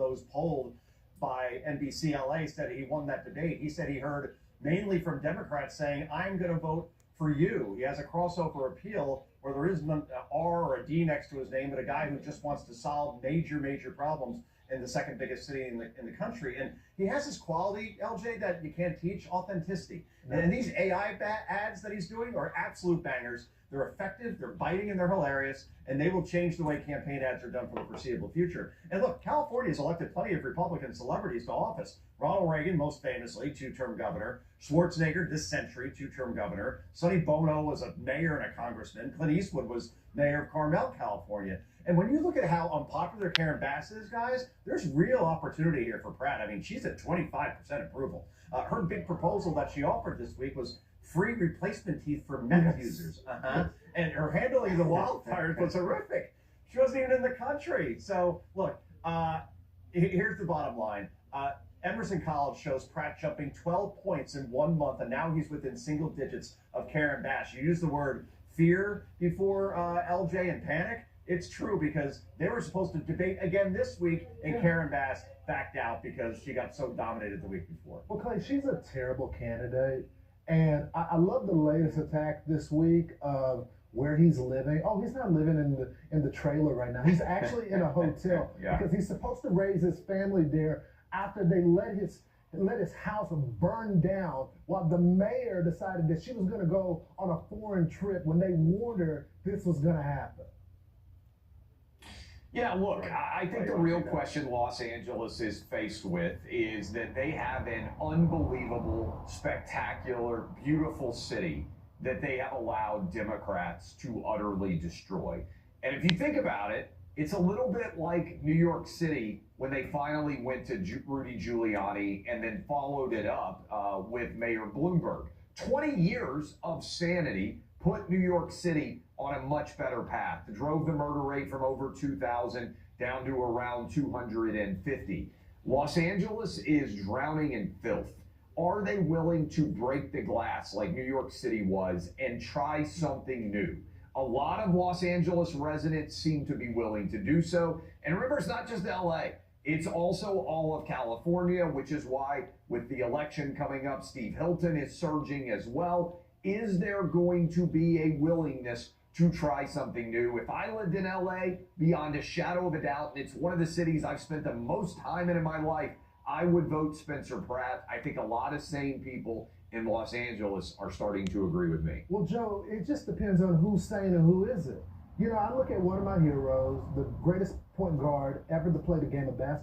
those polled by NBC LA said he won that debate. He said he heard mainly from Democrats saying, I'm going to vote for you. He has a crossover appeal where there isn't an R or a D next to his name, but a guy who just wants to solve major problems in the second biggest city in the country. And he has this quality, LJ, that you can't teach: authenticity. And these AI ads that he's doing are absolute bangers. They're effective, they're biting, and they're hilarious, and they will change the way campaign ads are done for the foreseeable future. And look, California has elected plenty of Republican celebrities to office. Ronald Reagan, most famously, two-term governor. Schwarzenegger, this century, two-term governor. Sonny Bono was a mayor and a congressman. Clint Eastwood was mayor of Carmel, California. And when you look at how unpopular Karen Bass is, guys, there's real opportunity here for Pratt. I mean, she's at 25% approval. Her big proposal that she offered this week was free replacement teeth for meth users. And her handling of the wildfires was horrific. She wasn't even in the country. So, look, here's the bottom line. Emerson College shows Pratt jumping 12 points in 1 month, and now he's within single digits of Karen Bass. You used the word fear before, LJ, and panic. It's true, because they were supposed to debate again this week, and Karen Bass backed out because she got so dominated the week before. Well, Clay, she's a terrible candidate. And I love the latest attack this week of where he's living. Oh, he's not living in the trailer right now. He's actually in a hotel because he's supposed to raise his family there after they let his house burn down while the mayor decided that she was going to go on a foreign trip when they warned her this was going to happen. Yeah, look, I think the real question Los Angeles is faced with is that they have an unbelievable, spectacular, beautiful city that they have allowed Democrats to utterly destroy. And if you think about it, it's a little bit like New York City when they finally went to Rudy Giuliani and then followed it up with Mayor Bloomberg. 20 years of sanity put New York City on a much better path. It drove the murder rate from over 2,000 down to around 250. Los Angeles is drowning in filth. Are they willing to break the glass like New York City was and try something new? A lot of Los Angeles residents seem to be willing to do so. And remember, it's not just LA. It's also all of California, which is why with the election coming up, Steve Hilton is surging as well. Is there going to be a willingness to try something new? If I lived in LA, beyond a shadow of a doubt, and it's one of the cities I've spent the most time in my life, I would vote Spencer Pratt. I think a lot of sane people in Los Angeles are starting to agree with me. Well, Joe, it just depends on who's sane and who isn't. You know, I look at one of my heroes, the greatest point guard ever to play the game of basketball.